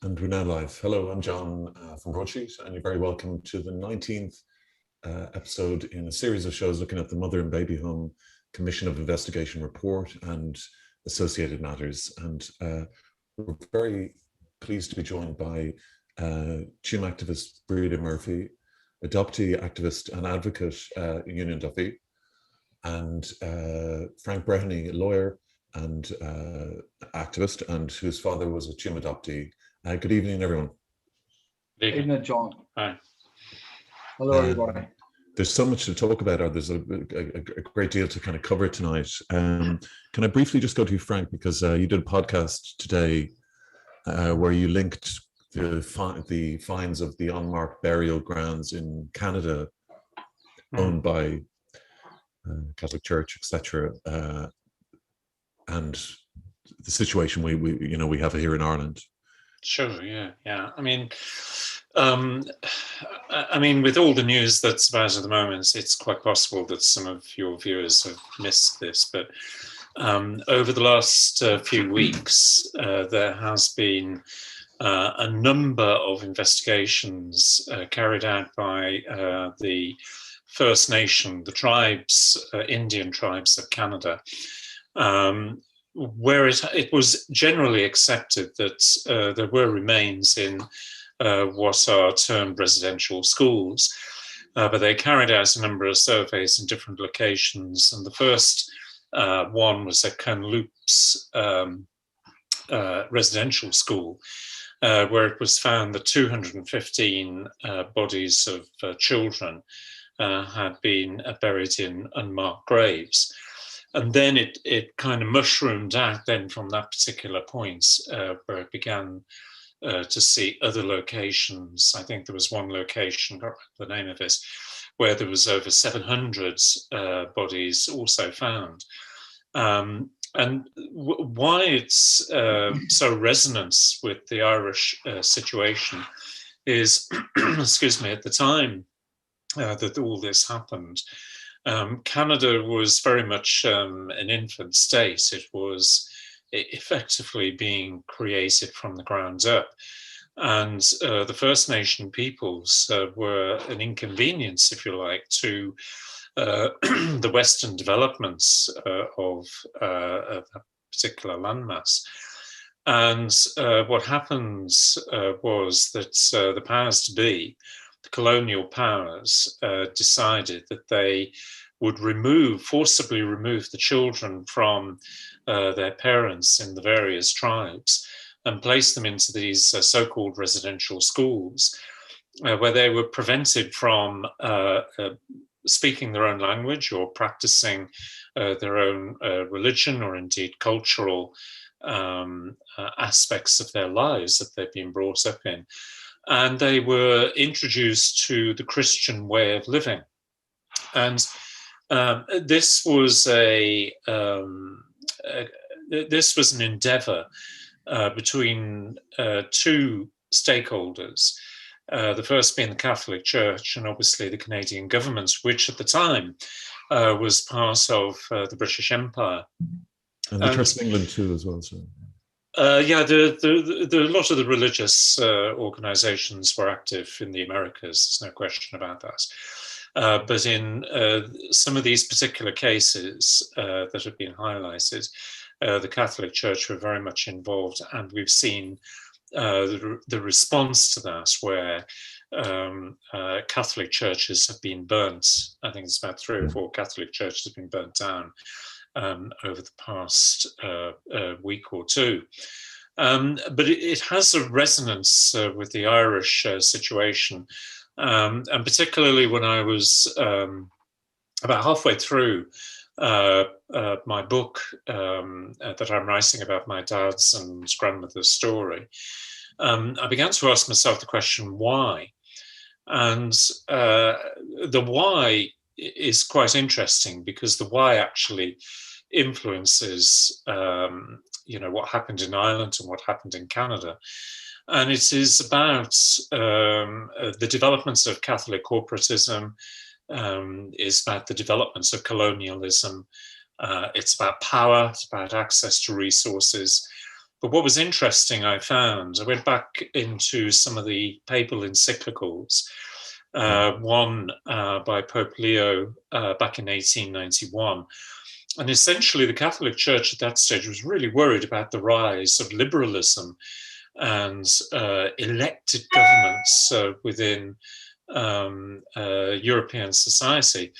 And we're now live. Hello, I'm John from Broadsheet, and you're very welcome to the 19th episode in a series of shows looking at the Mother and Baby Home Commission of Investigation report and associated matters. And we're very pleased to be joined by Tuam activist Breda Murphy, adoptee activist and advocate Union Duffy, and Frank Breheny, a lawyer and activist, and whose father was a Tuam adoptee. Good evening, everyone. Good evening, John. Hi. Hello, everybody. There's so much to talk about, or there's a great deal to kind of cover tonight. Can I briefly just go to you, Frank, because you did a podcast today where you linked the finds of the unmarked burial grounds in Canada owned by Catholic Church, etc., and the situation we have here in Ireland. Sure. Yeah. I mean, with all the news that's about at the moment, it's quite possible that some of your viewers have missed this. But over the last few weeks, there has been a number of investigations carried out by the First Nation, the tribes, Indian tribes of Canada, where it was generally accepted that there were remains in what are termed residential schools, but they carried out a number of surveys in different locations. And the first one was at Kamloops residential school, where it was found that 215 bodies of children had been buried in unmarked graves. And then it kind of mushroomed out then from that particular point where it began to see other locations. I think there was one location, I can't remember the name of it, where there was over 700 bodies also found. And why it's so resonant with the Irish situation is, excuse me, at the time that all this happened, Canada was very much an infant state. It was effectively being created from the ground up. And the First Nation peoples were an inconvenience, if you like, to the Western developments of that particular landmass. And what happened was that the powers to be, the colonial powers, decided that they would forcibly remove the children from their parents in the various tribes and place them into these so-called residential schools, where they were prevented from speaking their own language or practicing their own religion or indeed cultural aspects of their lives that they've been brought up in. And they were introduced to the Christian way of living. And this was an endeavor between two stakeholders, the first being the Catholic Church and obviously the Canadian government, which at the time was part of the British Empire. And the Church of England too, as well. So. A lot of the religious organizations were active in the Americas, there's no question about that. But in some of these particular cases that have been highlighted, the Catholic Church were very much involved, and we've seen the response to that, where Catholic churches have been burnt. I think it's about 3 or 4 Catholic churches have been burnt down over the past week or two. But it has a resonance with the Irish situation. And particularly when I was about halfway through my book that I'm writing about my dad's and grandmother's story, I began to ask myself the question, why? And the why is quite interesting, because the why actually influences what happened in Ireland and what happened in Canada. And it is about the developments of Catholic corporatism, it's about the developments of colonialism, it's about power, it's about access to resources, But what was interesting, I found, I went back into some of the papal encyclicals, one by Pope Leo back in 1891. And essentially, the Catholic Church at that stage was really worried about the rise of liberalism and elected governments within European society.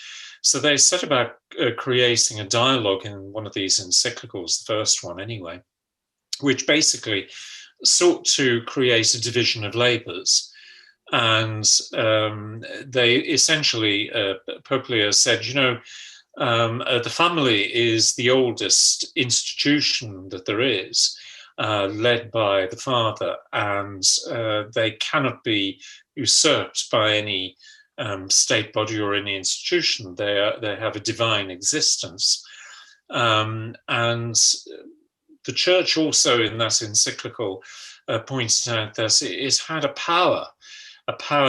So they set about creating a dialogue in one of these encyclicals, the first one anyway, which basically sought to create a division of labours. And they essentially, Pope Leo said, the family is the oldest institution that there is, led by the father, and they cannot be usurped by any state body or any institution. They have a divine existence. And the church also in that encyclical pointed out that it had a power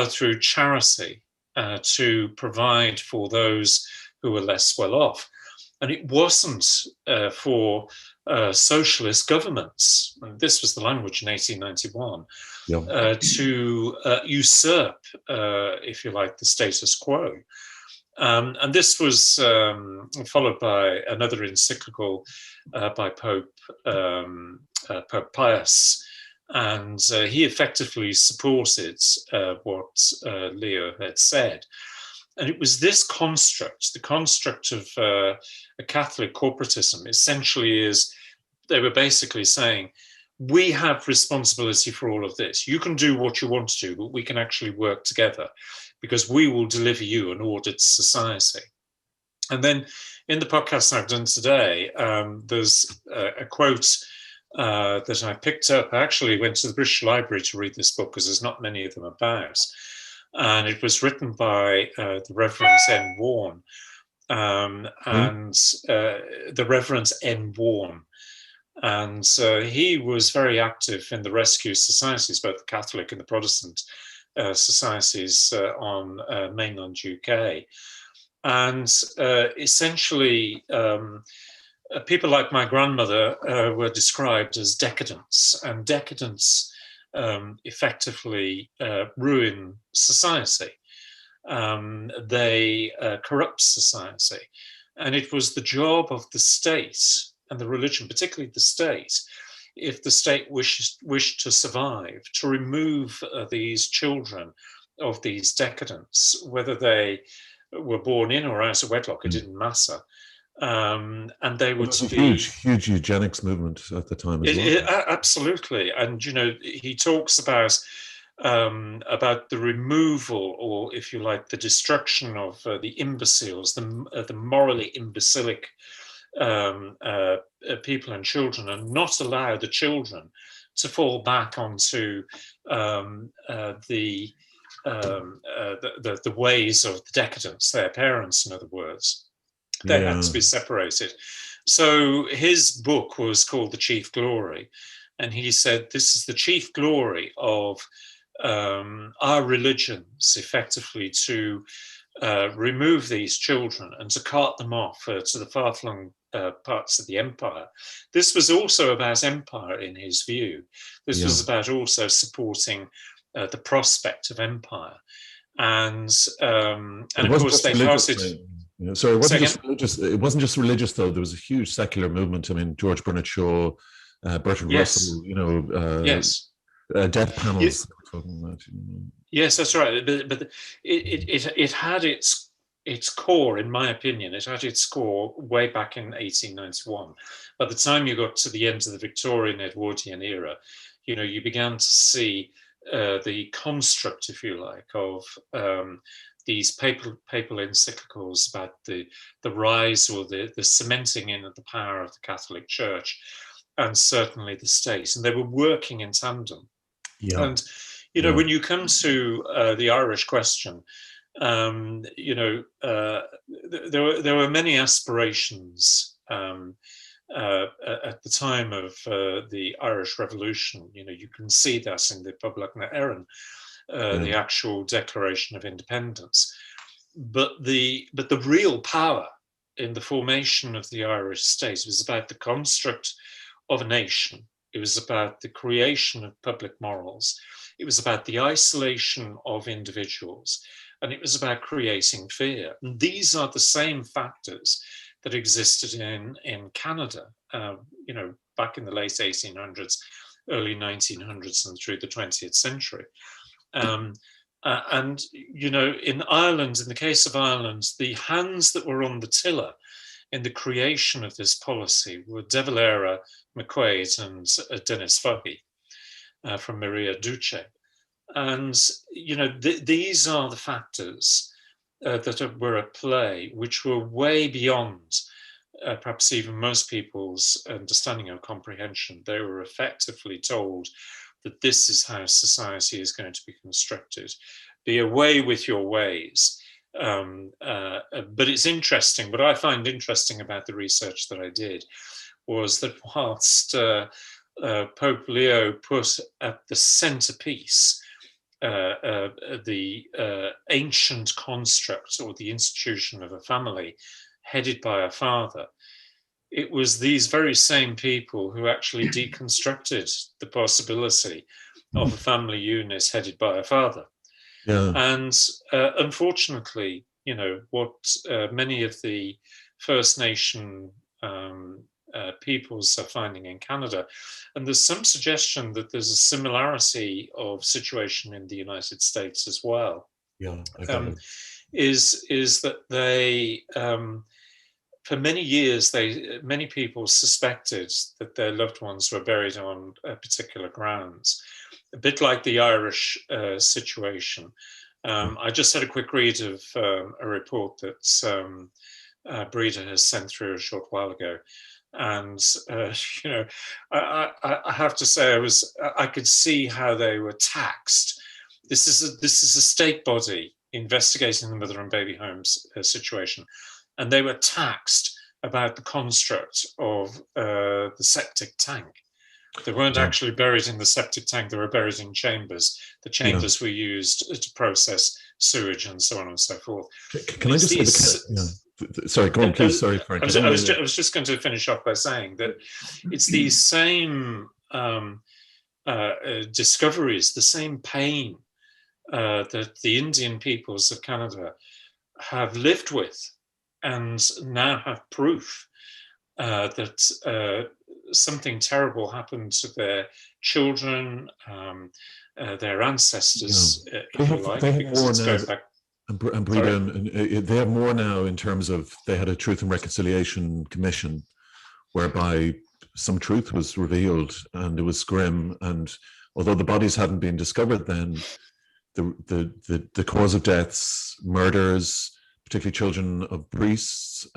through charity to provide for those who were less well off. And it wasn't for socialist governments, and this was the language in 1891, to usurp, if you like, the status quo. And this was followed by another encyclical by Pope Pius, and he effectively supported what Leo had said. And it was this construct, the construct of a Catholic corporatism, essentially is they were basically saying, we have responsibility for all of this. You can do what you want to do, but we can actually work together because we will deliver you an ordered society. And then in the podcast I've done today, there's a quote that I picked up. I actually went to the British Library to read this book because there's not many of them about. And it was written by the Reverend N. Warren. And the Reverend N. Warren. And he was very active in the rescue societies, both the Catholic and the Protestant societies on mainland UK. And essentially, people like my grandmother were described as decadents, and decadents effectively ruin society. They corrupt society. And it was the job of the state and the religion, particularly the state, if the state wished to survive, to remove these children of these decadents, whether they were born in or out of wedlock, it didn't matter. And they were to be huge eugenics movement at the time as well. Absolutely. And he talks about the removal, or if you like, the destruction of the imbeciles, the morally imbecilic people and children, and not allow the children to fall back onto the ways of the decadents, their parents, in other words. They had to be separated. So his book was called The Chief Glory, and he said this is the chief glory of our religions, effectively, to remove these children and to cart them off to the far-flung parts of the empire. This was also about empire in his view. This was about also supporting the prospect of empire. And of course they started... So it wasn't just religious. It wasn't just religious, though. There was a huge secular movement. I mean, George Bernard Shaw, Bertrand Russell. Death panels. Yes, that's right. But it had its core, in my opinion. It had its core way back in 1891. By the time you got to the end of the Victorian Edwardian era, you began to see the construct, if you like, of these papal encyclicals about the rise or the cementing in of the power of the Catholic Church, and certainly the state. And they were working in tandem. Yeah. And, when you come to the Irish question, there were many aspirations at the time of the Irish Revolution. You can see that in the Poblacht na Éireann, the actual Declaration of Independence. But the real power in the formation of the Irish state was about the construct of a nation It was about the creation of public morals. It was about the isolation of individuals. And it was about creating fear. And these are the same factors that existed in Canada, back in the late 1800s, early 1900s, and through the 20th century. And in Ireland, in the case of Ireland, the hands that were on the tiller in the creation of this policy were De Valera, McQuaid, and Denis Fahey from Maria Duce. And, these are the factors that were at play, which were way beyond perhaps even most people's understanding or comprehension. They were effectively told that this is how society is going to be constructed. Be away with your ways. But it's interesting. What I find interesting about the research that I did was that whilst Pope Leo put at the centerpiece the ancient construct or the institution of a family headed by a father, it was these very same people who actually deconstructed the possibility of a family unit headed by a father. Yeah. And unfortunately, what many of the First Nation peoples are finding in Canada, and there's some suggestion that there's a similarity of situation in the United States as well. Yeah, I got it. Is that they, for many years, many people suspected that their loved ones were buried on particular grounds, a bit like the Irish situation. I just had a quick read of a report that Breda has sent through a short while ago. And, I have to say, I could see how they were taxed. This is a state body investigating the mother and baby homes situation. And they were taxed about the construct of the septic tank. They weren't actually buried in the septic tank, they were buried in chambers. The chambers were used to process sewage and so on and so forth. Can I just say sorry, go on, please. Sorry, Frank. I was just going to finish off by saying that it's these same discoveries, the same pain that the Indian peoples of Canada have lived with and now have proof that something terrible happened to their children, their ancestors, if you like, because it's going back. And Breda, they have more now in terms of they had a Truth and Reconciliation Commission whereby some truth was revealed and it was grim. And although the bodies hadn't been discovered then, the cause of deaths, murders, particularly children of priests,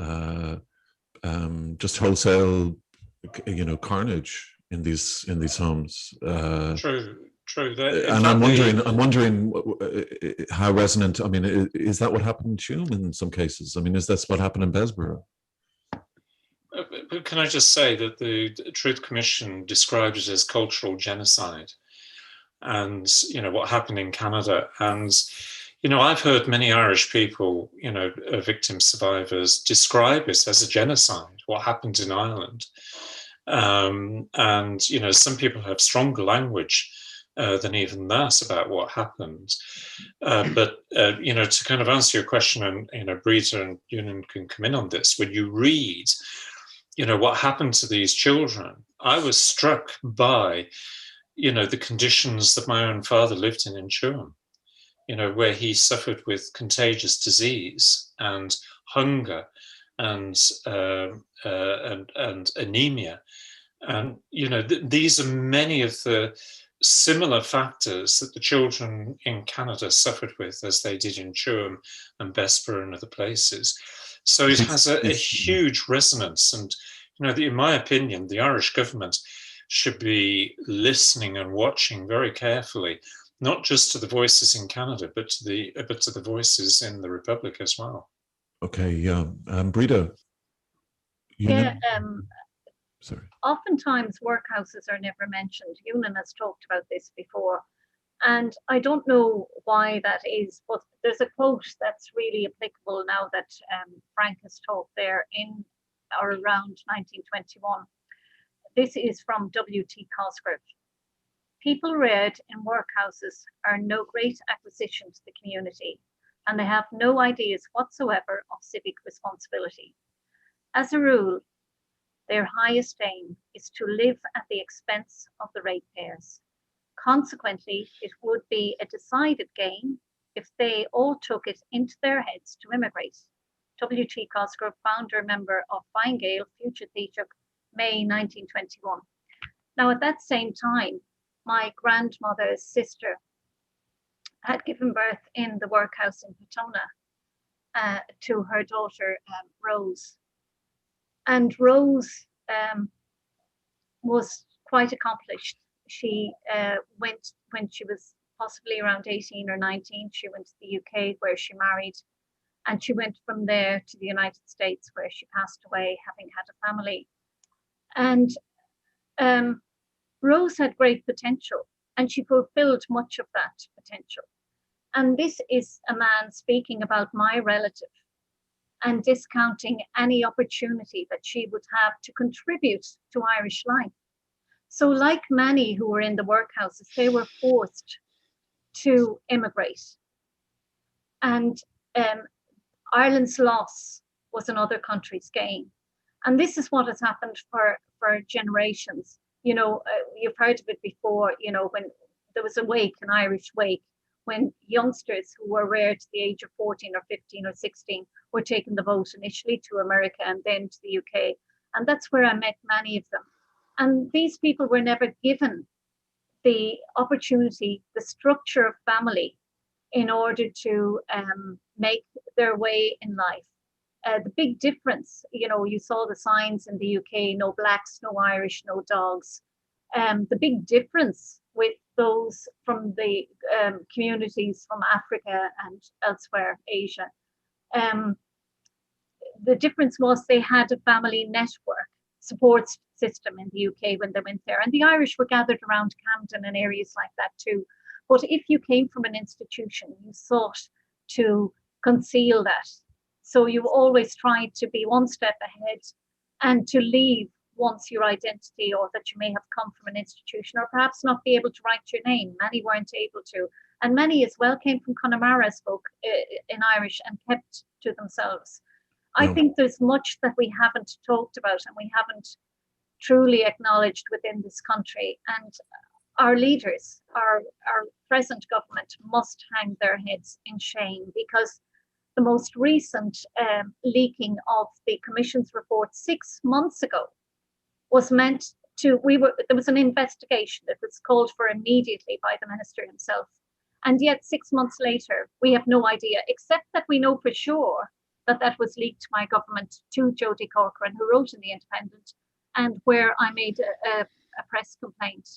just wholesale, carnage in these homes. True. And I'm wondering how resonant. I mean, is that what happened in Tuam in some cases? I mean, is that what happened in Bessborough? Can I just say that the Truth Commission described it as cultural genocide, and what happened in Canada. And I've heard many Irish people, victim survivors, describe it as a genocide. What happened in Ireland, and some people have stronger language than even that about what happened. But to kind of answer your question, and Breda and Ewan can come in on this, when you read, what happened to these children, I was struck by, the conditions that my own father lived in Tuam, where he suffered with contagious disease and hunger and anemia. And, these are many of the similar factors that the children in Canada suffered with as they did in Tuam and Bessborough and other places. So it has a huge resonance. And, in my opinion, the Irish government should be listening and watching very carefully, not just to the voices in Canada, but to the voices in the Republic as well. Okay, yeah. Breda? Sorry. Oftentimes workhouses are never mentioned. Ewan has talked about this before, and I don't know why that is, but there's a quote that's really applicable now that Frank has talked there in or around 1921. this is from W.T. Cosgrove. People reared in workhouses are no great acquisition to the community, and they have no ideas whatsoever of civic responsibility. As a rule, their highest aim is to live at the expense of the ratepayers. Consequently, it would be a decided gain if they all took it into their heads to immigrate. W.T. Cosgrove, founder member of Fine Gael, future Taoiseach, May 1921. Now, at that same time, my grandmother's sister had given birth in the workhouse in Petona to her daughter, Rose. And Rose was quite accomplished. She went, when she was possibly around 18 or 19, she went to the UK where she married. And she went from there to the United States where she passed away, having had a family. And Rose had great potential, and she fulfilled much of that potential. And this is a man speaking about my relative and discounting any opportunity that she would have to contribute to Irish life. So like many who were in the workhouses, they were forced to immigrate. And Ireland's loss was another country's gain. And this is what has happened for generations. You know, you've heard of it before, you know, when there was a wake, an Irish wake, when youngsters who were reared to the age of 14 or 15 or 16 were taking the vote initially to America and then to the UK. And that's where I met many of them. And these people were never given the opportunity, the structure of family in order to make their way in life. The big difference, you know, you saw the signs in the UK, no blacks, no Irish, no dogs. The big difference with those from the communities from Africa and elsewhere, Asia, the difference was they had a family network support system in the UK when they went there. And the Irish were gathered around Camden and areas like that too. But if you came from an institution, you sought to conceal that. So you always tried to be one step ahead and to leave once your identity, or that you may have come from an institution, or perhaps not be able to write your name. Many weren't able to. And many as well came from Connemara, spoke in Irish and kept to themselves. I think there's much that we haven't talked about and we haven't truly acknowledged within this country. And our leaders, our present government must hang their heads in shame, because the most recent leaking of the Commission's report 6 months ago was meant to, there was an investigation that was called for immediately by the Minister himself. And yet 6 months later, we have no idea, except that we know for sure that that was leaked by government to Jodie Corcoran, who wrote in The Independent, and where I made a press complaint,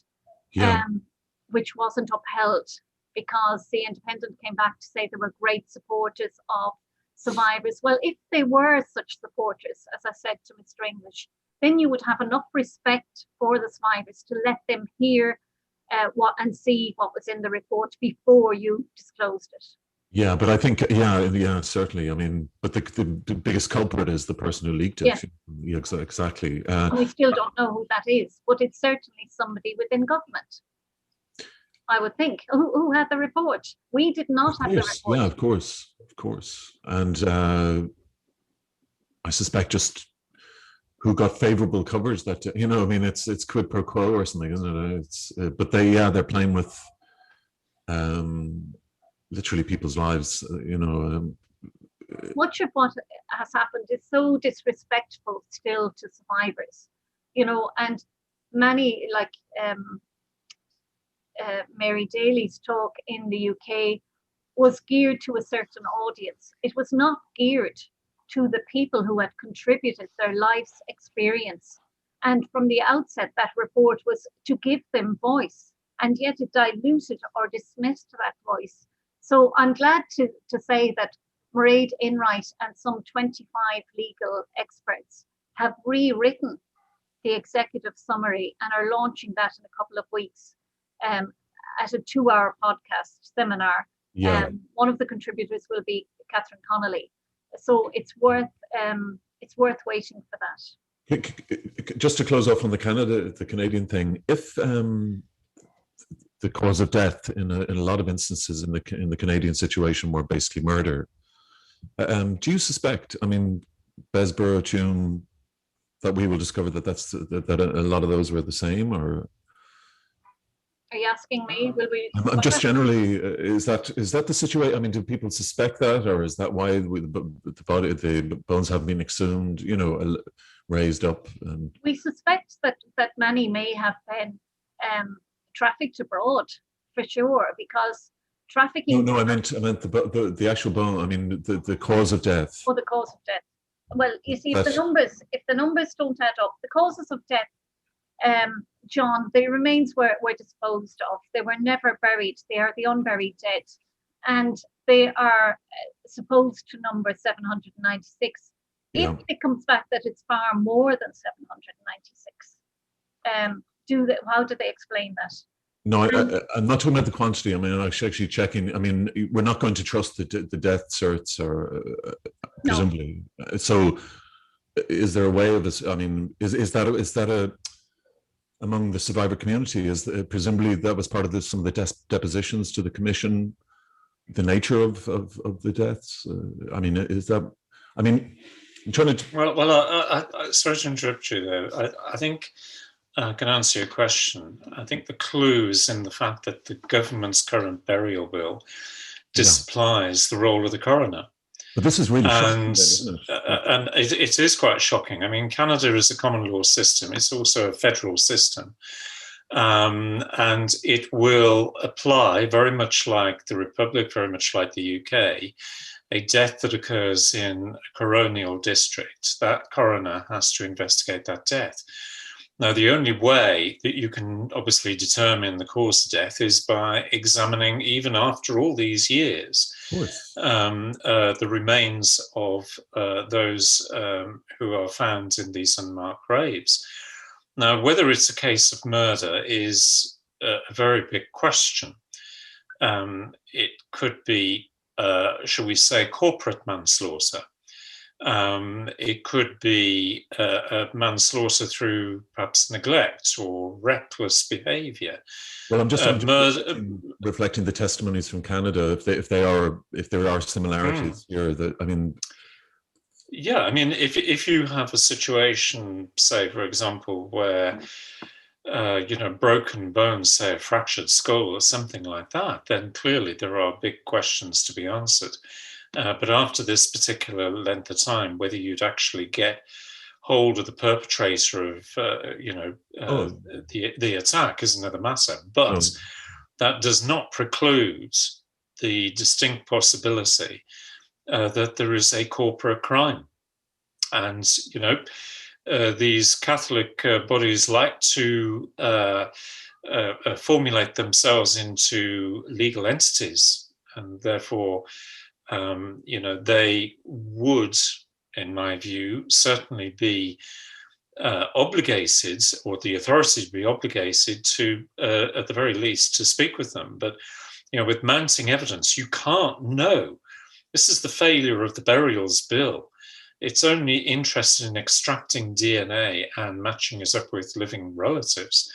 which wasn't upheld, because The Independent came back to say there were great supporters of survivors. Well, if they were such supporters, as I said to Mr. English, then you would have enough respect for the survivors to let them hear what and see what was in the report before you disclosed it. Yeah, but I think, certainly. I mean, but the biggest culprit is the person who leaked it. Yeah, exactly. And we still don't know who that is, but it's certainly somebody within government, I would think. Who had the report? We did not have the report. Yeah, of course. And I suspect just who got favourable covers that, you know, I mean, it's quid pro quo or something, isn't it? But they're playing with literally people's lives, you know. Much of what has happened is so disrespectful still to survivors, you know, and many, like Mary Daly's talk in the UK was geared to a certain audience. It was not geared to the people who had contributed their life's experience. And from the outset, that report was to give them voice, and yet it diluted or dismissed that voice. So I'm glad to say that Mairead Enright and some 25 legal experts have rewritten the executive summary and are launching that in a couple of weeks at a 2-hour podcast seminar. One of the contributors will be Catherine Connolly. So it's worth waiting for that. Just to close off on the Canadian thing, if the cause of death in a lot of instances in the Canadian situation were basically murder, do you suspect? I mean, Bessborough, Tuam, that we will discover that that a lot of those were the same, or? Are you asking me? Will we? I'm just generally, is that the situation? I mean, do people suspect that, or is that why the bones have been exhumed, raised up? And we suspect that many may have been trafficked abroad, for sure, because trafficking. No, I meant the actual bone. I mean, the cause of death. Oh, the cause of death. Well, you see, if the numbers don't add up, the causes of death, John, the remains were disposed of. They were never buried. They are the unburied dead, and they are supposed to number 796. Yeah. If it comes back that it's far more than 796, how do they explain that? No, I'm not talking about the quantity. I mean, I'm actually checking. I mean, we're not going to trust the death certs, or presumably. No. So, is there a way of this? I mean, is that a among the survivor community? Is presumably that was part of some of the depositions to the commission, the nature of the deaths? I mean, is that? I mean, I'm trying to. Well, I sorry to interrupt you there. I think. I can answer your question. I think the clue is in the fact that the government's current burial bill disapplies the role of the coroner. But this is really shocking, isn't it? And it is quite shocking. I mean, Canada is a common law system. It's also a federal system. And it will apply very much like the Republic, very much like the UK, a death that occurs in a coronial district. That coroner has to investigate that death. Now, the only way that you can obviously determine the cause of death is by examining, even after all these years, the remains of those who are found in these unmarked graves. Now, whether it's a case of murder is a very big question. It could be, shall we say, corporate manslaughter. It could be a manslaughter through perhaps neglect or reckless behaviour. Well, I'm just reflecting the testimonies from Canada. If there are similarities here, that I mean. Yeah, I mean, if you have a situation, say, for example, where broken bones, say a fractured skull or something like that, then clearly there are big questions to be answered. But after this particular length of time, whether you'd actually get hold of the perpetrator of, the attack is another matter. But that does not preclude the distinct possibility that there is a corporate crime. And, these Catholic bodies like to formulate themselves into legal entities, and therefore, they would, in my view, certainly be obligated, or the authorities would be obligated to, at the very least, to speak with them. But, with mounting evidence, you can't know. This is the failure of the burials bill. It's only interested in extracting DNA and matching it up with living relatives.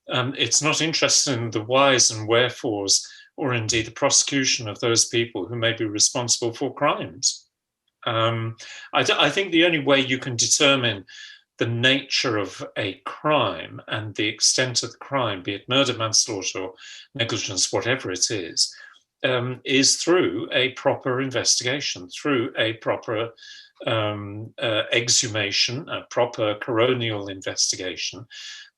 It's not interested in the whys and wherefores, or indeed the prosecution of those people who may be responsible for crimes. I think the only way you can determine the nature of a crime and the extent of the crime, be it murder, manslaughter, or negligence, whatever it is through a proper investigation, through a proper exhumation, a proper coronial investigation,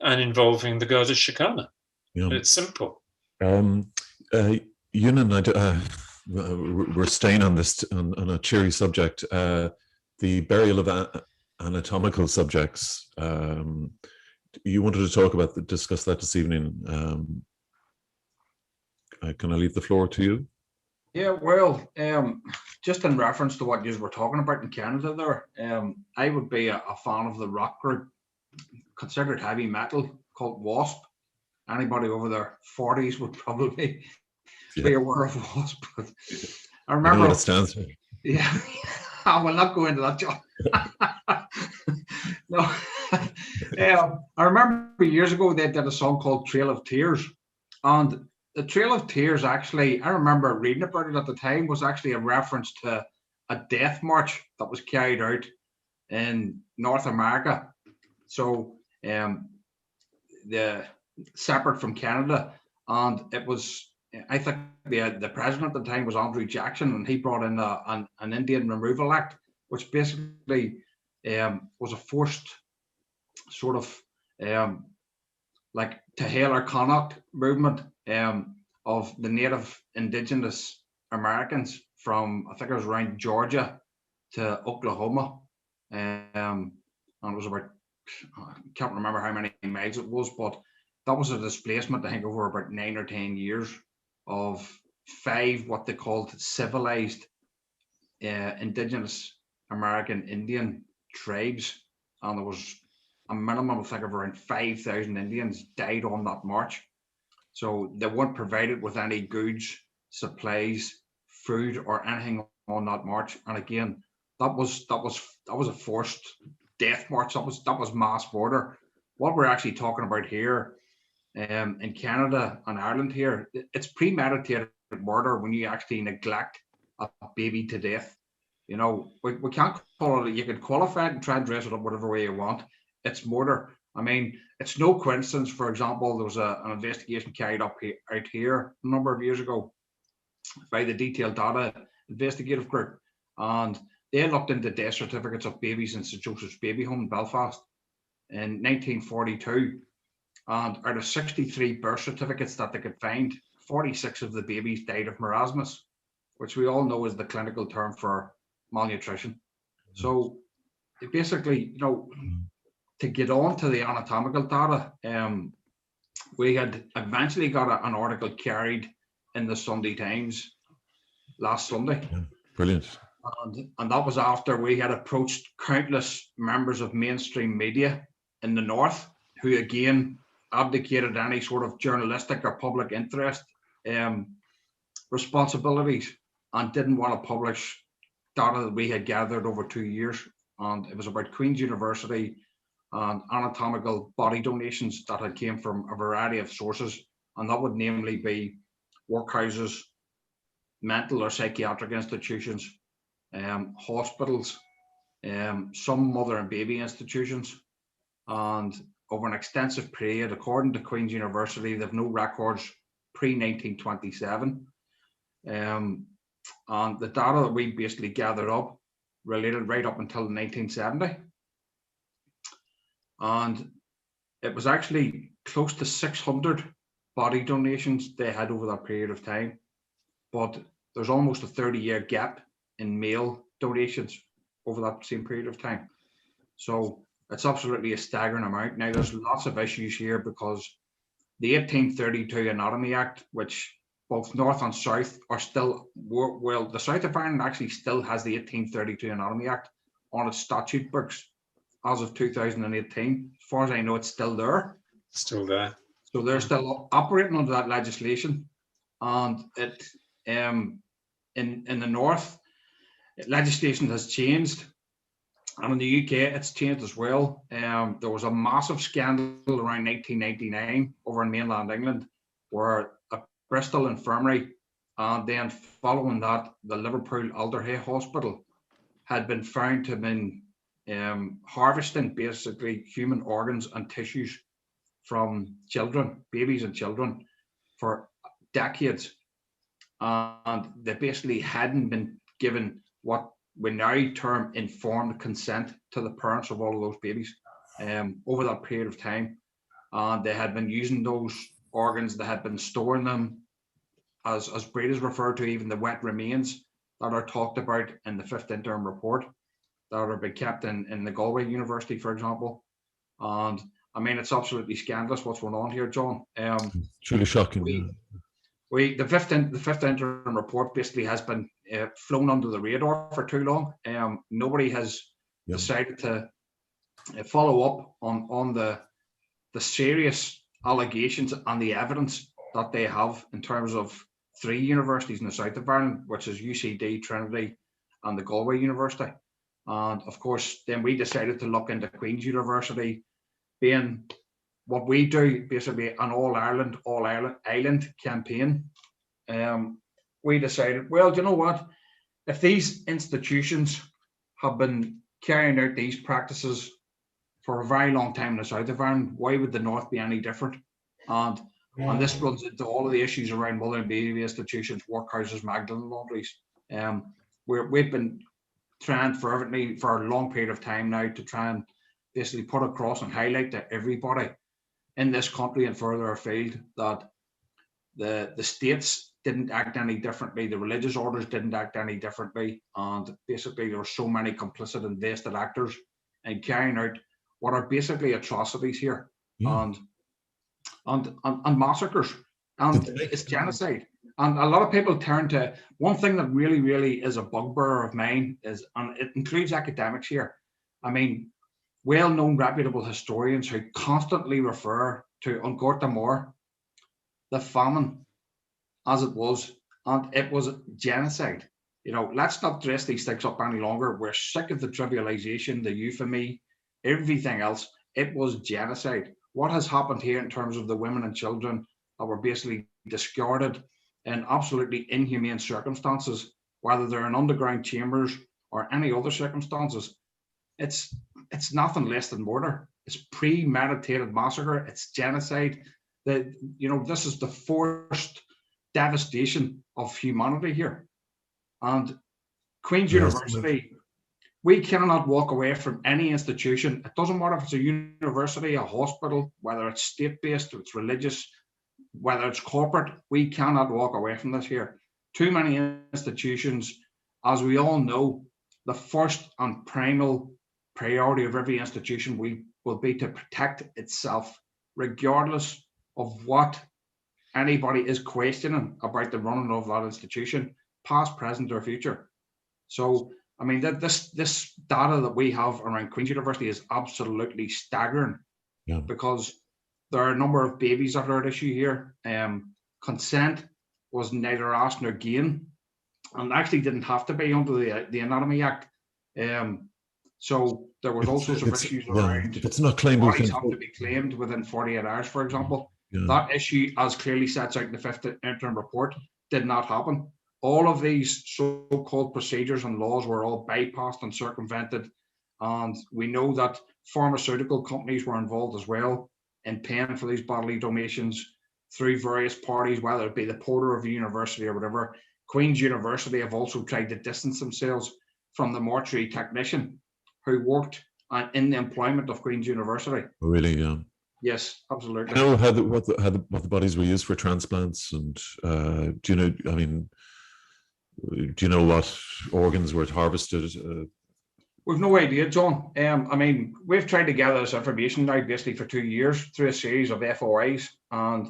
and involving the Garda Síochána. Yeah. It's simple. Eunan, we're staying on this on a cheery subject. The burial of anatomical subjects. You wanted to discuss that this evening. Can I leave the floor to you? Yeah, well, just in reference to what you were talking about in Canada there, I would be a fan of the rock group considered heavy metal called Wasp. Anybody over their 40s would probably be aware of Wasp. But I remember. I know what it stands for. Yeah, I will not go into that, John. No. I remember years ago they did a song called Trail of Tears. And the Trail of Tears, actually, I remember reading about it at the time, was actually a reference to a death march that was carried out in North America. So the separate from Canada. And it was, I think the president at the time was Andrew Jackson, and he brought in an Indian Removal Act, which basically was a forced sort of like to hail or Connaught movement of the native indigenous Americans from, I think it was around Georgia to Oklahoma. And it was about, I can't remember how many miles it was, but that was a displacement, I think, over about 9 or 10 years of 5 what they called civilized indigenous American Indian tribes. And there was a minimum, I think, of around 5,000 Indians died on that march. So they weren't provided with any goods, supplies, food, or anything on that march. And again, that was a forced death march. That was mass murder. What we're actually talking about here in Canada and Ireland here, it's premeditated murder when you actually neglect a baby to death. You know, we can't call it, you can qualify it and try and dress it up whatever way you want. It's murder. I mean, it's no coincidence, for example, there was an investigation carried out here a number of years ago by the Detailed Data Investigative Group, and they looked into death certificates of babies in St Joseph's Baby Home in Belfast in 1942, and out of 63 birth certificates that they could find, 46 of the babies died of marasmus, which we all know is the clinical term for malnutrition. So basically, you know, to get on to the anatomical data, we had eventually got an article carried in the Sunday Times last Sunday. Yeah, brilliant. And that was after we had approached countless members of mainstream media in the North, who again abdicated any sort of journalistic or public interest responsibilities and didn't want to publish data that we had gathered over 2 years. And it was about Queen's University and anatomical body donations that had came from a variety of sources, and that would namely be workhouses, mental or psychiatric institutions, hospitals, some mother and baby institutions. And over an extensive period, according to Queen's University, they have no records pre-1927. And the data that we basically gathered up related right up until 1970. And it was actually close to 600 body donations they had over that period of time. But there's almost a 30-year gap in male donations over that same period of time. So it's absolutely a staggering amount. Now, there's lots of issues here because the 1832 Anatomy Act, which both North and South are still, well, the South of Ireland actually still has the 1832 Anatomy Act on its statute books as of 2018. As far as I know, it's still there. Still there. So they're still operating under that legislation. And it in the North, legislation has changed. And in the UK, it's changed as well. There was a massive scandal around 1999 over in mainland England, where a Bristol infirmary, and then following that, the Liverpool Alderhay Hospital had been found to have been harvesting basically human organs and tissues from children, babies and children, for decades. And they basically hadn't been given what we now term informed consent to the parents of all of those babies over that period of time. And they had been using those organs, they had been storing them, as Brady is referred to, even the wet remains that are talked about in the 5th interim report that are being kept in the Galway University, for example. And I mean, it's absolutely scandalous what's going on here, John. It's really shocking. The fifth interim report basically has been flown under the radar for too long. Nobody has decided to follow up on the serious allegations and the evidence that they have in terms of 3 universities in the south of Ireland, which is UCD, Trinity, and the Galway University. And of course, then we decided to look into Queen's University, being what we do, basically an all Ireland campaign. We decided, well, you know what? If these institutions have been carrying out these practices for a very long time in the south of Ireland, why would the north be any different? And this runs into all of the issues around mother and baby institutions, workhouses, Magdalene laundries. We've been trying fervently for a long period of time now to try and basically put across and highlight to everybody in this country and further afield that the states didn't act any differently, the religious orders didn't act any differently, and basically there were so many complicit and vested actors in carrying out what are basically atrocities here, and massacres, and it's genocide. And a lot of people turn to one thing that really, really is a bugbear of mine is, and it includes academics here. I mean, well-known reputable historians who constantly refer to An Gorta Mór, the famine as it was, and it was genocide. You know, let's not dress these things up any longer. We're sick of the trivialization, the euphemy, everything else. It was genocide. What has happened here in terms of the women and children that were basically discarded in absolutely inhumane circumstances, whether they're in underground chambers or any other circumstances, it's nothing less than murder. It's premeditated massacre. It's genocide. This is the forced devastation of humanity here. And Queen's University, we cannot walk away from any institution. It doesn't matter if it's a university, a hospital, whether it's state-based, or it's religious, whether it's corporate, we cannot walk away from this here. Too many institutions, as we all know, the first and primal priority of every institution will be to protect itself, regardless of what anybody is questioning about the running of that institution, past, present, or future. So, I mean, this data that we have around Queen's University is absolutely staggering, because there are a number of babies that are at issue here. Consent was neither asked nor given, and actually didn't have to be under the Anatomy Act. So there was all sorts of issues around. If it's not claimed, bodies have to be claimed within 48 hours, for example. That issue, as clearly sets out in the 5th interim report, did not happen. All of these so-called procedures and laws were all bypassed and circumvented. And we know that pharmaceutical companies were involved as well in paying for these bodily donations through various parties, whether it be the porter of the university or whatever. Queen's University have also tried to distance themselves from the mortuary technician who worked in the employment of Queen's University. Really, yeah. Yes, absolutely. You know what the bodies were used for transplants, and do you know? I mean, do you know what organs were harvested? We've no idea, John. I mean, we've tried to gather this information now basically for 2 years through a series of FOIs, and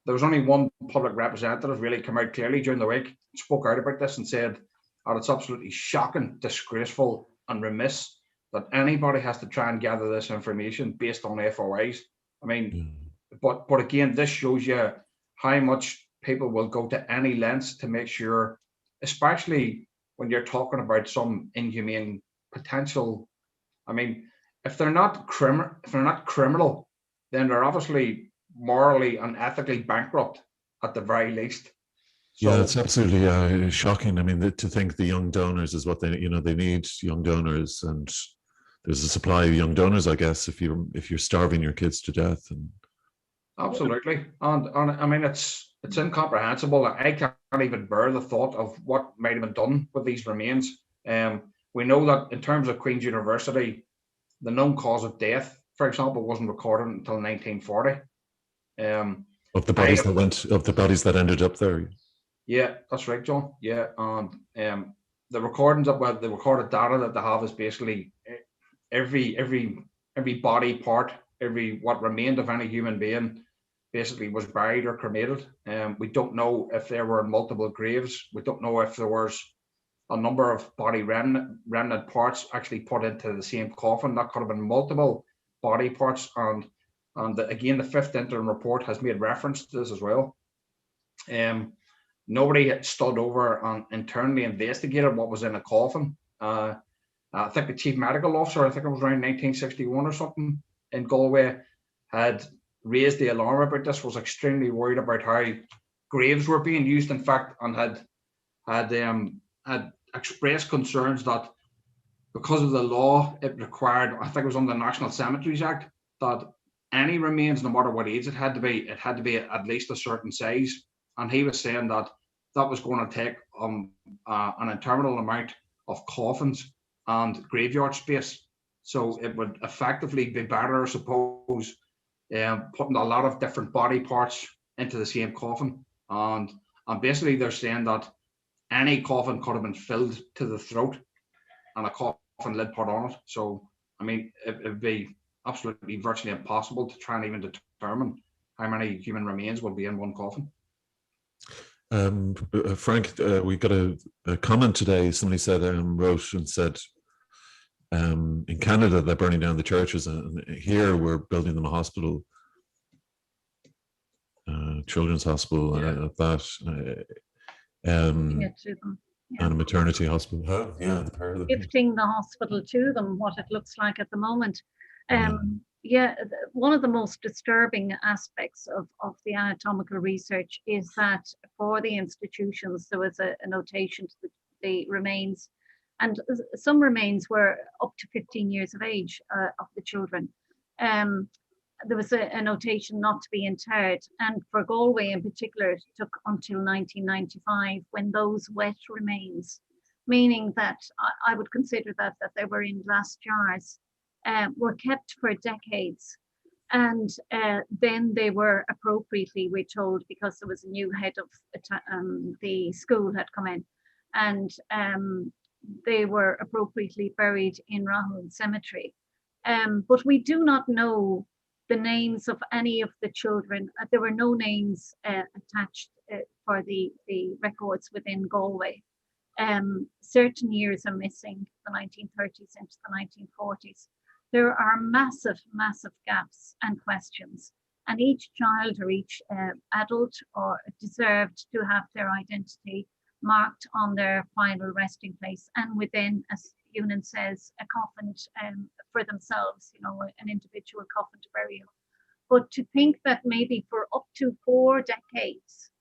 there was only one public representative really come out clearly during the week, spoke out about this and said that it's absolutely shocking, disgraceful, and remiss that anybody has to try and gather this information based on FOIs. I mean, but again, this shows you how much people will go to any lengths to make sure, especially when you're talking about some inhumane potential. I mean, if they're not criminal, then they're obviously morally and ethically bankrupt at the very least. So, yeah, it's absolutely shocking. I mean, to think the young donors is what they need young donors, and there's a supply of young donors, I guess, if you're starving your kids to death. And absolutely, and I mean, it's incomprehensible. I can't even bear the thought of what might have been done with these remains. We know that in terms of Queen's University, the known cause of death, for example, wasn't recorded until 1940. Of the bodies that ended up there. Yeah, that's right, John. Yeah, and the recordings of the recorded data that they have is basically every body part, what remained of any human being, basically was buried or cremated. We don't know if there were multiple graves. We don't know if there was a number of body remnant parts actually put into the same coffin. That could have been multiple body parts, and again, the 5th interim report has made reference to this as well. Nobody had stood over and internally investigated what was in a coffin. I think the chief medical officer, I think it was around 1961 or something, in Galway, had raised the alarm about this, was extremely worried about how graves were being used, in fact, and had expressed concerns that because of the law, it required, I think it was under the National Cemeteries Act, that any remains, no matter what age it had to be at least a certain size. And he was saying that that was going to take an interminable amount of coffins and graveyard space. So it would effectively be better, I suppose, putting a lot of different body parts into the same coffin. And basically they're saying that any coffin could have been filled to the throat and a coffin lid put on it. So, I mean, it'd be absolutely virtually impossible to try and even determine how many human remains will be in one coffin. Frank, we got a comment today. Somebody said, wrote and said, in Canada, they're burning down the churches, and here we're building them a hospital, children's hospital, and a maternity hospital. Oh, yeah, the pair of them. Gifting the hospital to them, what it looks like at the moment. One of the most disturbing aspects of the anatomical research is that for the institutions, there was a notation to the remains, and some remains were up to 15 years of age of the children. There was a notation not to be interred, and for Galway in particular, it took until 1995 when those wet remains, meaning that I would consider that they were in glass jars, were kept for decades. And then they were appropriately, we're told, because there was a new head of the school had come in, and they were appropriately buried in Rahul Cemetery. But we do not know the names of any of the children. There were no names attached for the records within Galway. Certain years are missing, the 1930s into the 1940s. There are massive, massive gaps and questions, and each child or each adult or deserved to have their identity marked on their final resting place, and within, as Ewan says, a coffin for themselves, an individual coffin to burial. But to think that maybe for up to 4 decades,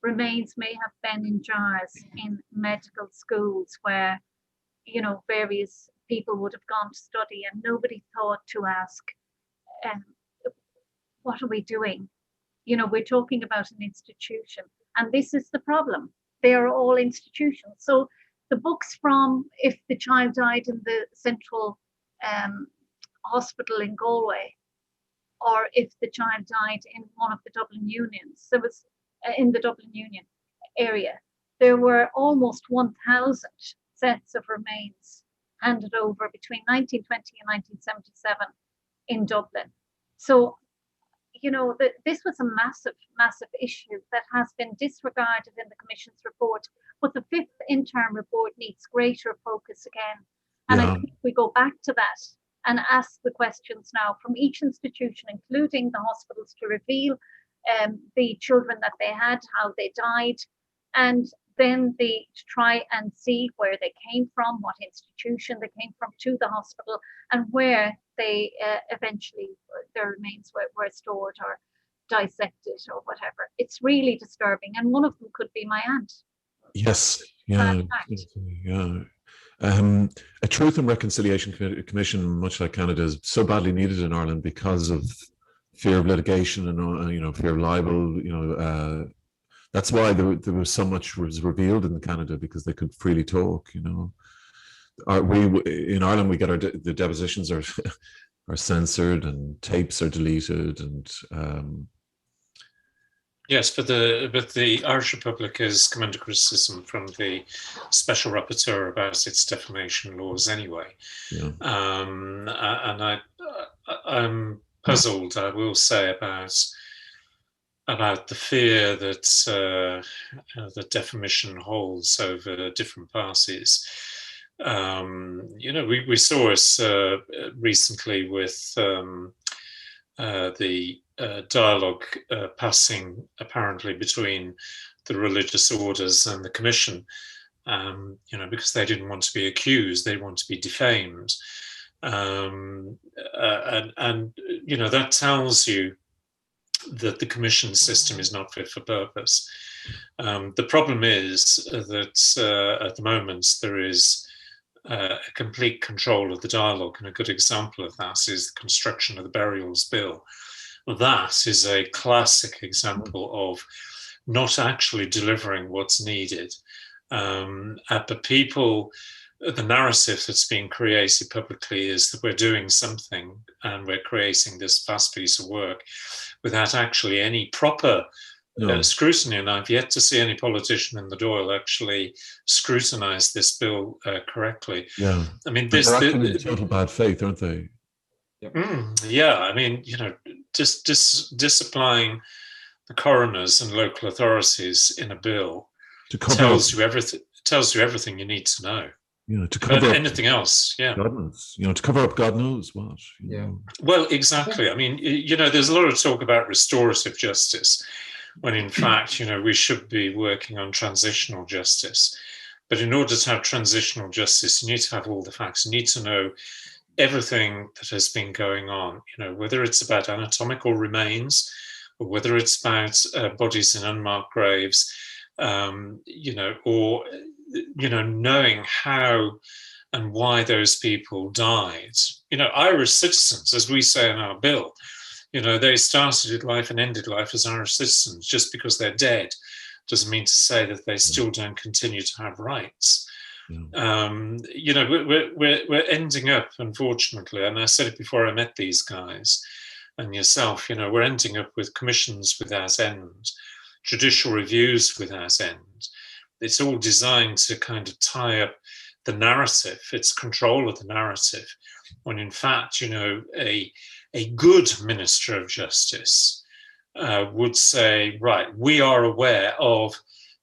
remains may have been in jars in medical schools where, various people would have gone to study, and nobody thought to ask, what are we doing? We're talking about an institution, and this is the problem. They are all institutions. So the books from if the child died in the central hospital in Galway, or if the child died in one of the Dublin unions, there was in the Dublin Union area, there were almost 1,000 sets of remains handed over between 1920 and 1977 in Dublin. So, this was a massive, massive issue that has been disregarded in the Commission's report. But the 5th interim report needs greater focus again. And I think we go back to that and ask the questions now from each institution, including the hospitals, to reveal the children that they had, how they died, and then to try and see where they came from, what institution they came from to the hospital, and where they eventually, their remains were stored or dissected or whatever. It's really disturbing, and one of them could be my aunt. Yes, yeah. A Truth and Reconciliation Commission, much like Canada, is so badly needed in Ireland because of fear of litigation and fear of libel. That's why there was so much was revealed in Canada, because they could freely talk. In Ireland, we get the depositions are censored and tapes are deleted, and yes, but the Irish Republic has come under criticism from the Special Rapporteur about its defamation laws anyway. Yeah. And I'm puzzled, I will say, about the fear that the defamation holds over different parties. We saw this recently with the dialogue passing apparently between the religious orders and the Commission because they didn't want to be accused, they want to be defamed. And that tells you that the commission system is not fit for purpose. The problem is that at the moment there is a complete control of the dialogue, and a good example of that is the construction of the Burials Bill. That is a classic example of not actually delivering what's needed. But people, the narrative that's being created publicly is that we're doing something and we're creating this vast piece of work without actually any proper scrutiny. And I've yet to see any politician in the Dáil actually scrutinize this bill correctly. Yeah, I mean, they're acting in total bad faith, aren't they? Yeah, I mean, just disapplying the coroners and local authorities in a bill tells you everything you need to know. To cover up anything else, God knows, to cover up God knows what. Well, exactly. I mean, there's a lot of talk about restorative justice, when in fact, we should be working on transitional justice. But in order to have transitional justice, you need to have all the facts. You need to know everything that has been going on, whether it's about anatomical remains or whether it's about bodies in unmarked graves, or knowing how and why those people died. Irish citizens, as we say in our bill, they started life and ended life as Irish citizens. Just because they're dead doesn't mean to say that they still don't continue to have rights. We're ending up, unfortunately, and I said it before I met these guys and yourself, we're ending up with commissions without end, judicial reviews without end. It's all designed to kind of tie up the narrative. It's control of the narrative, when in fact, a good Minister of Justice would say, right, we are aware of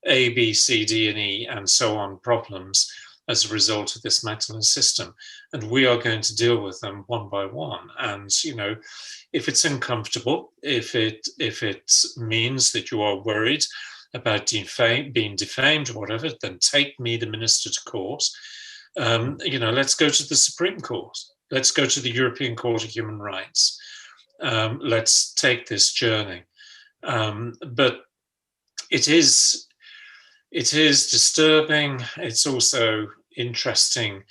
A, B, C, D, and E, and so on problems as a result of this Magdalen system, and we are going to deal with them one by one. And if it's uncomfortable, if it means that you are worried about being defamed or whatever, then take me, the minister, to court. Let's go to the Supreme Court. Let's go to the European Court of Human Rights. Let's take this journey. But it is disturbing. It's also interesting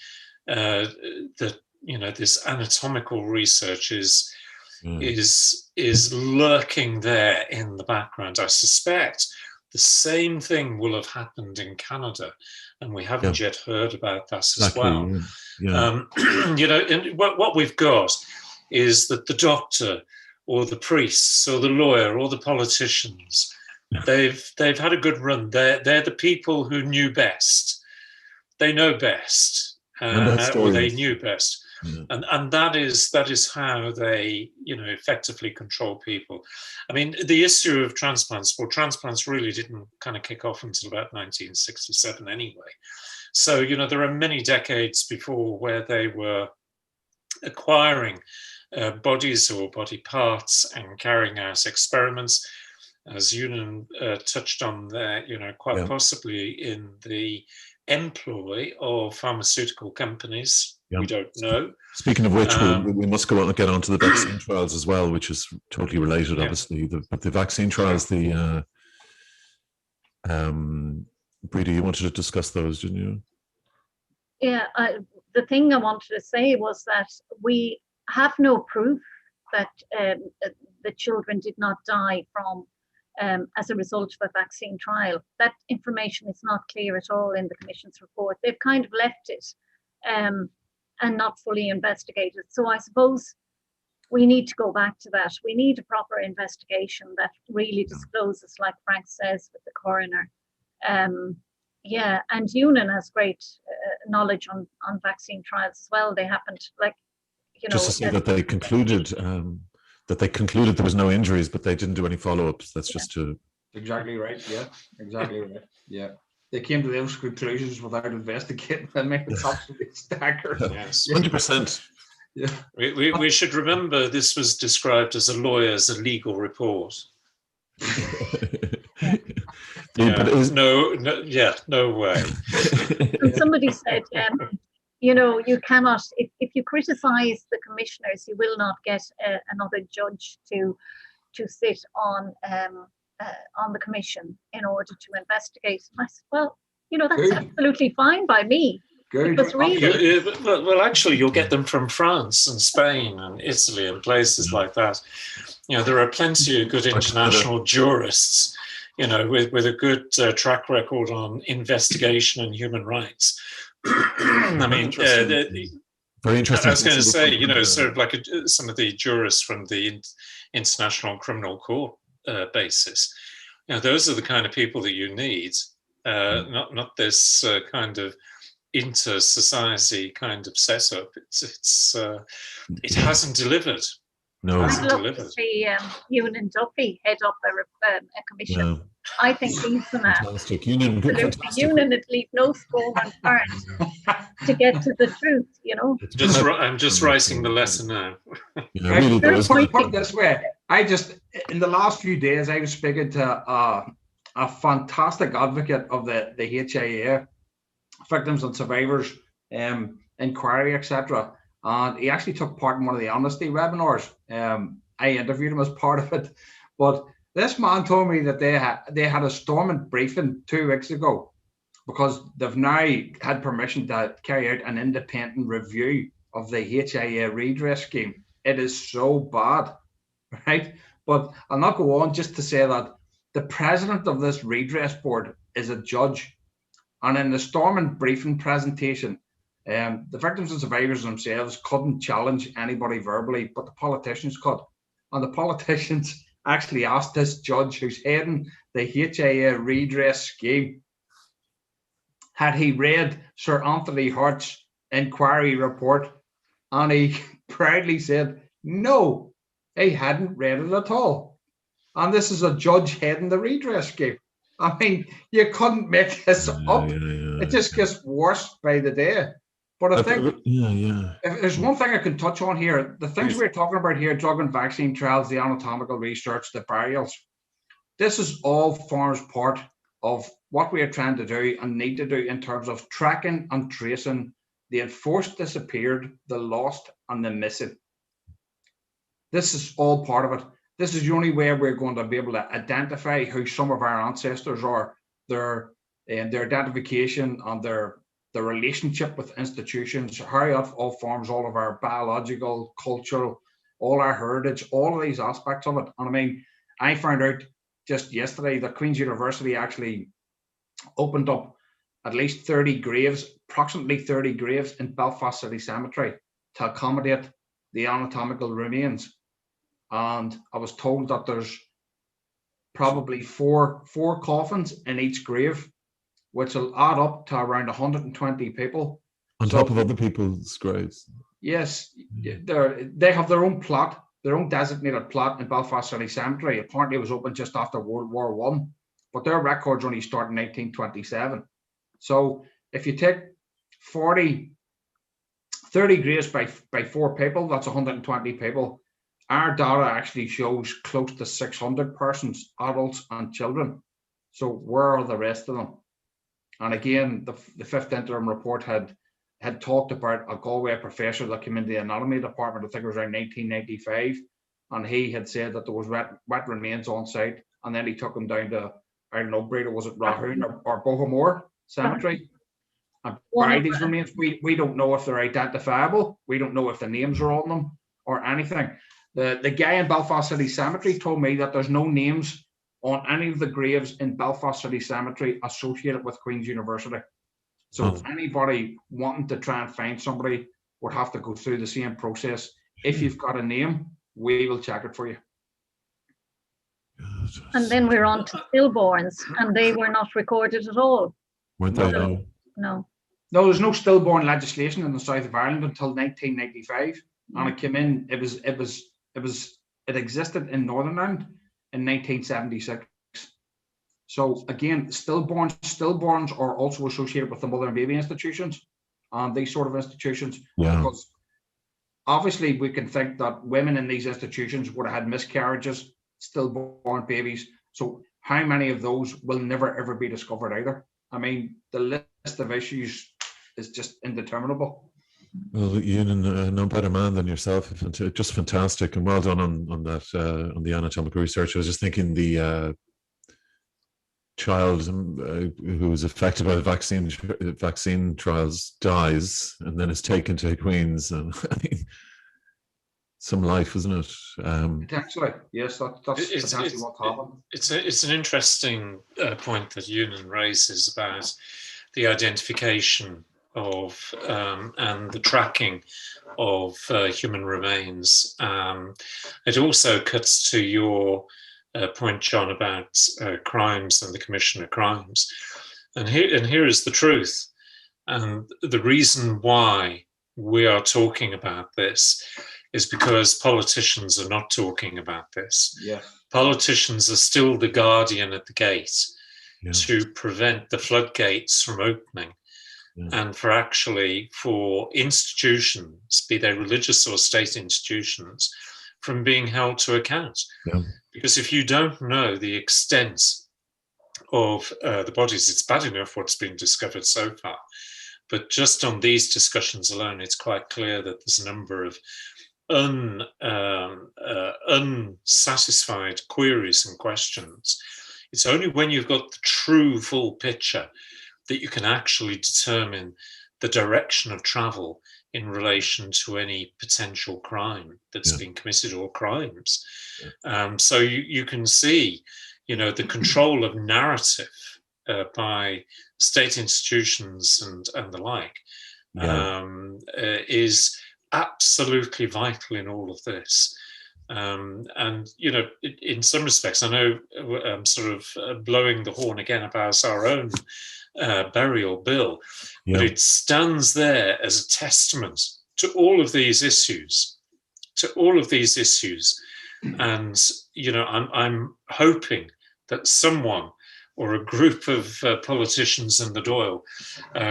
that this anatomical research is lurking there in the background. I suspect the same thing will have happened in Canada, and we haven't yet heard about that as well. And what we've got is that the doctor or the priests or the lawyer or the politicians, they've had a good run. They're the people who knew best. They know best, or they knew best. And that is how they effectively control people. I mean, the issue of transplants really didn't kind of kick off until about 1967 anyway. So there are many decades before where they were acquiring bodies or body parts and carrying out experiments, as Eunan touched on there, quite possibly in the employ of pharmaceutical companies. We don't know. Speaking of which, we must go on and get on to the vaccine trials as well, which is totally related, obviously. The vaccine trials, Breda, you wanted to discuss those, didn't you? Yeah, the thing I wanted to say was that we have no proof that the children did not die from as a result of a vaccine trial. That information is not clear at all in the Commission's report. They've kind of left it and not fully investigated. So I suppose we need to go back to that. We need a proper investigation that really discloses, like Frank says, with the coroner. And Eunan has great knowledge on vaccine trials as well. They happened, just to say that they concluded there was no injuries, but they didn't do any follow-ups. That's just to exactly right. Yeah, exactly right. Yeah, they came to those conclusions without investigating. I mean, it's absolutely staggering. Yes, 100%. Yeah, we should remember this was described as a legal report. But no way. And somebody said, you cannot, if you criticize the commissioners, you will not get another judge to sit on the commission in order to investigate. And I said, well, that's Good. absolutely fine by me. Good. Because really, Well, actually, you'll get them from France and Spain and Italy and places like that. There are plenty of good international jurists, with a good track record on investigation and human rights. I mean, very interesting. I was going to say, sort of like some of the jurists from the International Criminal Court basis. Those are the kind of people that you need, not this kind of inter-society kind of setup. It hasn't delivered. No, I'd love to see Ewan and Duffy head up a commission. Yeah. I think he's the man. Fantastic. Ewan would leave no stone unturned to get to the truth. I'm just writing the lesson now. Really does. Put it this way, in the last few days, I was speaking to a fantastic advocate of the HIA, Victims and Survivors inquiry, etc. And he actually took part in one of the amnesty webinars. I interviewed him as part of it. But this man told me that they had a storming briefing 2 weeks ago because they've now had permission to carry out an independent review of the HIA redress scheme. It is so bad, right? But I'll not go on just to say that the president of this redress board is a judge. And in the storming briefing presentation, the victims and survivors themselves couldn't challenge anybody verbally, but the politicians could. And the politicians actually asked this judge who's heading the HIA redress scheme, had he read Sir Anthony Hart's inquiry report, and he proudly said, no, he hadn't read it at all. And this is a judge heading the redress scheme. I mean, you couldn't make this up. It just gets worse by the day. But I think if there's one thing I can touch on here, the things we're talking about here, drug and vaccine trials, the anatomical research, the burials, this is all forms part of what we are trying to do and need to do in terms of tracking and tracing the enforced disappeared, the lost and the missing. This is all part of it. This is the only way we're going to be able to identify who some of our ancestors are, their identification and their relationship with institutions, how it all forms all of our biological, cultural, all our heritage, all of these aspects of it. And I mean, I found out just yesterday that Queen's University actually opened up at least 30 graves, approximately 30 graves in Belfast City Cemetery to accommodate the anatomical remains. And I was told that there's probably four coffins in each grave, which will add up to around 120 people. On top of other people's graves. Yes, they have their own plot, their own designated plot in Belfast City Cemetery. Apparently it was opened just after World War I, but their records only start in 1927. So if you take 30 graves by 4 people, that's 120 people. Our data actually shows close to 600 persons, adults and children. So where are the rest of them? And again, the fifth interim report had talked about a Galway professor that came into the anatomy department, I think it was around 1995, and he had said that there was wet remains on site, and then he took them down to, I don't know, Breda, was it Rahoon or Bohamore Cemetery, and buried these remains. We don't know if they're identifiable. We don't know if the names are on them or anything. The guy in Belfast City Cemetery told me that there's no names on any of the graves in Belfast City Cemetery associated with Queen's University. So if anybody wanting to try and find somebody would have to go through the same process. If you've got a name, we will check it for you. And then we're on to stillborns, and they were not recorded at all. Weren't they? No. No. No, there's no stillborn legislation in the south of Ireland until 1995, and it came in. It existed in Northern Ireland in 1976. So again, stillborns are also associated with the mother and baby institutions and these sort of institutions. Yeah. Because obviously we can think that women in these institutions would have had miscarriages, stillborn babies. So how many of those will never ever be discovered either? I mean, the list of issues is just indeterminable. Well, Ewan, no better man than yourself. Just fantastic, and well done on that on the anatomical research. I was just thinking the child who was affected by the vaccine trials dies and then is taken to Queen's, and I mean, some life, isn't it? Potentially, yes, that's potentially what happened. It's an interesting point that Ewan raises about the identification of and the tracking of human remains. It also cuts to your point, John, about crimes and the commission of crimes. And here is the truth. And the reason why we are talking about this is because politicians are not talking about this. Yeah. Politicians are still the guardian at the gate Yeah. to prevent the floodgates from opening. Yeah. And for institutions, be they religious or state institutions, from being held to account. Yeah. Because if you don't know the extent of the bodies, it's bad enough what's been discovered so far. But just on these discussions alone, it's quite clear that there's a number of unsatisfied queries and questions. It's only when you've got the true full picture that you can actually determine the direction of travel in relation to any potential crime that's been committed or crimes. So you can see, the control of narrative by state institutions and the like is absolutely vital in all of this. And, in some respects, I know I'm sort of blowing the horn again about our own burial bill, but it stands there as a testament to all of these issues, And, I'm hoping that someone or a group of politicians in the Dáil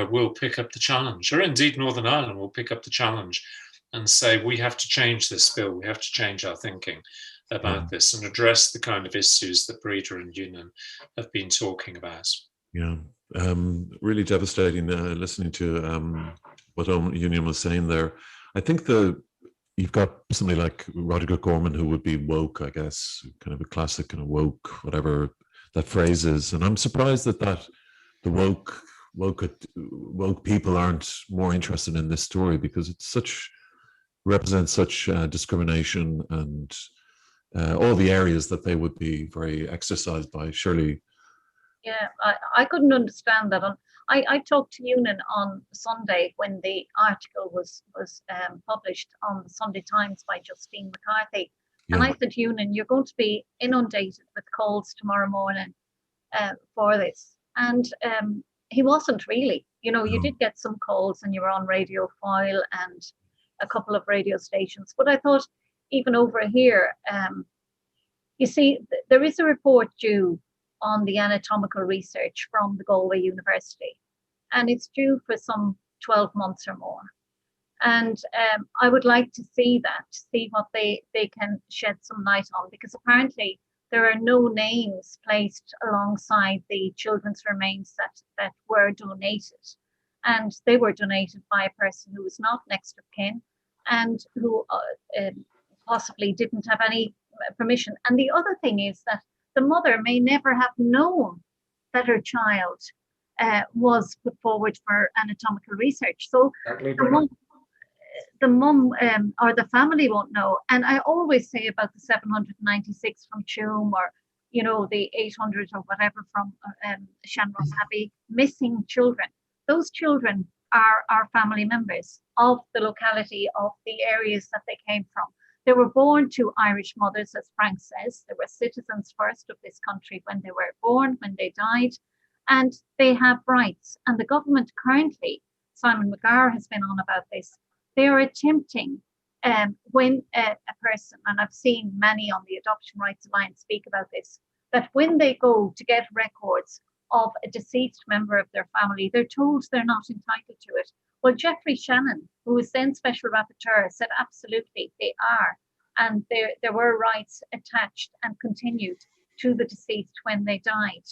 will pick up the challenge, or indeed Northern Ireland will pick up the challenge and say, we have to change this bill, we have to change our thinking about this and address the kind of issues that Breda and Ewan have been talking about. Yeah, really devastating listening to what Ewan was saying there. I think you've got somebody like Roderick O'Gorman who would be woke, I guess, kind of a classic kind of woke, whatever that phrase is. And I'm surprised that the woke people aren't more interested in this story, because it's represents such discrimination and all the areas that they would be very exercised by, surely. Yeah, I couldn't understand that. I talked to Ewan on Sunday when the article was published on the Sunday Times by Justine McCarthy. Yeah. And I said to Ewan, you're going to be inundated with calls tomorrow morning for this. And he wasn't really. You did get some calls and you were on Radio Foyle and a couple of radio stations. But I thought, even over here, you see, there is a report due on the anatomical research from the Galway University, and it's due for some 12 months or more. And I would like to see what they can shed some light on, because apparently there are no names placed alongside the children's remains that were donated. And they were donated by a person who was not next of kin and who possibly didn't have any permission. And the other thing is that the mother may never have known that her child was put forward for anatomical research. So the mum or the family won't know. And I always say about the 796 from Tuam, or the 800 or whatever from Shamrock Abbey, missing children. Those children are our family members of the locality, of the areas that they came from. They were born to Irish mothers, as Frank says. They were citizens first of this country when they were born, when they died, and they have rights. And the government currently, Simon McGarr has been on about this, they are attempting when a person, and I've seen many on the Adoption Rights Alliance speak about this, that when they go to get records of a deceased member of their family, they're told they're not entitled to it. Well, Jeffrey Shannon, who was then Special Rapporteur, said absolutely they are. And there were rights attached and continued to the deceased when they died.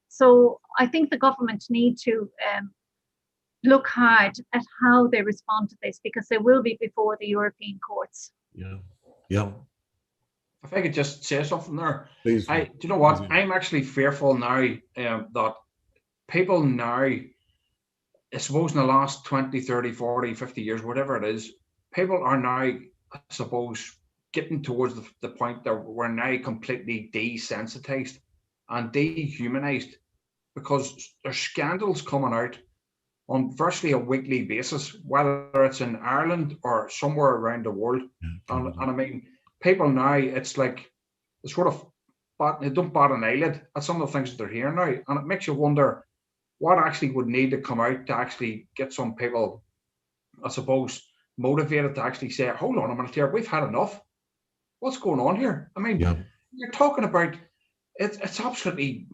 So I think the government need to look hard at how they respond to this, because they will be before the European courts. Yeah. Yeah. If I could just say something there. Please. Do you know what? Please. I'm actually fearful now that people now, I suppose in the last 20, 30, 40, 50 years, whatever it is, people are now, I suppose, getting towards the point that we're now completely desensitized and dehumanized, because there's scandals coming out on virtually a weekly basis, whether it's in Ireland or somewhere around the world. And I mean, people now, it's like they sort of they don't bat an eyelid at some of the things that they're hearing now. And it makes you wonder what actually would need to come out to actually get some people, I suppose, motivated to actually say, hold on a minute here, we've had enough. What's going on here? I mean, you're talking about, it's absolutely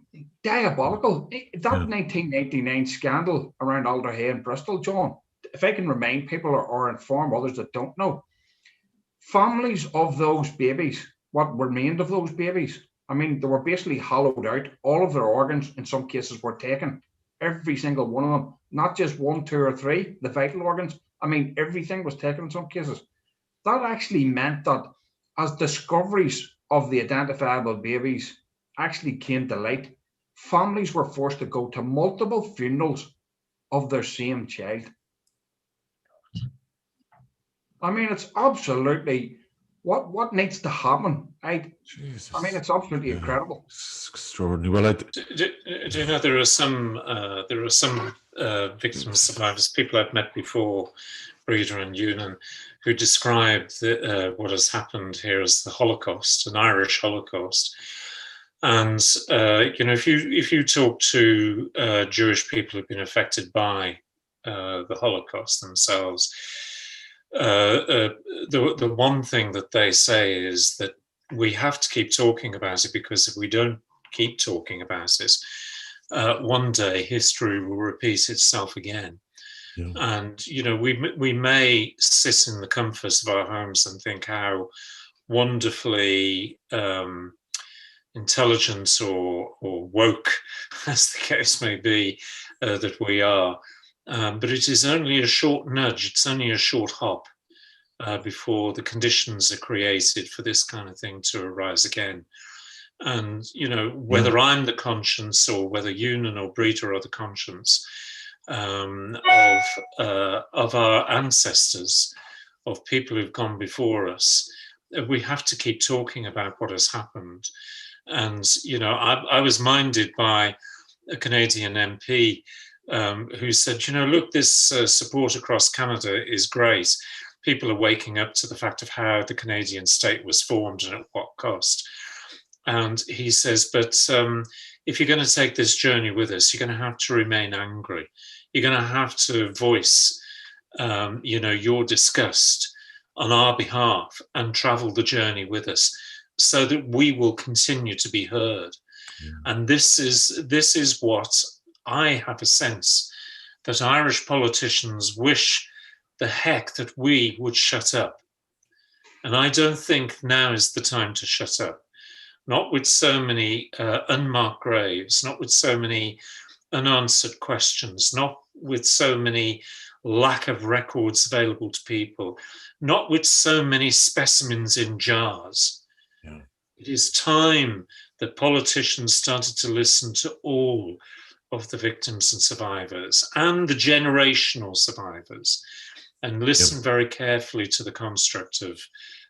diabolical. That 1989 scandal around Alder Hey in Bristol, John, if I can remind people or inform others that don't know, families of those babies, what remained of those babies, I mean, they were basically hollowed out. All of their organs, in some cases, were taken. Every single one of them, not just 1, 2, or 3, the vital organs. I mean, everything was taken in some cases. That actually meant that as discoveries of the identifiable babies actually came to light, families were forced to go to multiple funerals of their same child. I mean, it's absolutely what needs to happen. I mean, it's absolutely incredible. It's extraordinary. Well, do you know there are some victims, survivors, people I've met before, Breda and Ewan, who described what has happened here as the Holocaust, an Irish Holocaust. And you know, if you talk to Jewish people who've been affected by the Holocaust themselves, the one thing that they say is that we have to keep talking about it, because if we don't keep talking about it, one day history will repeat itself again. Yeah. And you know, we may sit in the comforts of our homes and think how wonderfully intelligent or woke, as the case may be, that we are. But it is only a short nudge, it's only a short hop before the conditions are created for this kind of thing to arise again. And, you know, whether I'm the conscience or whether Ewan or Breda are the conscience of our ancestors, of people who've gone before us, we have to keep talking about what has happened. And, you know, I was minded by a Canadian MP who said, you know, look, this support across Canada is great. People are waking up to the fact of how the Canadian state was formed and at what cost. And he says, but if you're going to take this journey with us, you're going to have to remain angry. You're going to have to voice, you know, your disgust on our behalf and travel the journey with us so that we will continue to be heard. Yeah. And this is what I have a sense that Irish politicians wish the heck that we would shut up. And I don't think now is the time to shut up. Not with so many unmarked graves, not with so many unanswered questions, not with so many lack of records available to people, not with so many specimens in jars. Yeah. It is time that politicians started to listen to all of the victims and survivors and the generational survivors and listen very carefully to the construct of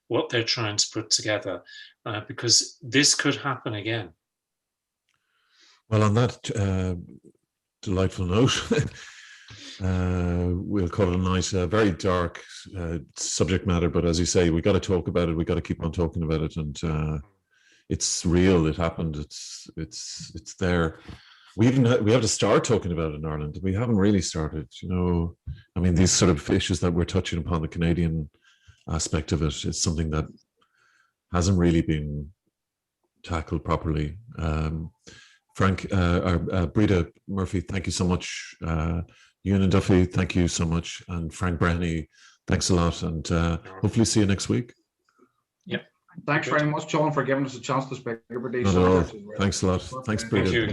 what they're trying to put together, because this could happen again. Well, on that delightful note, we'll call it a nice, very dark subject matter, but as you say, we got to talk about it. We got to keep on talking about it, and it's real. It happened. It's there. We have to start talking about it in Ireland. We haven't really started. You know, I mean, these sort of issues that we're touching upon, the Canadian aspect of it, is something that hasn't really been tackled properly. Frank, Breda Murphy, thank you so much. Ewan Duffy, thank you so much. And Frank Breheny, thanks a lot. And hopefully see you next week. Yep. Thanks Good. very much, John, for giving us a chance to speak about these Not at all. subjects as well. Thanks a lot. Thanks, Thank Peter. you.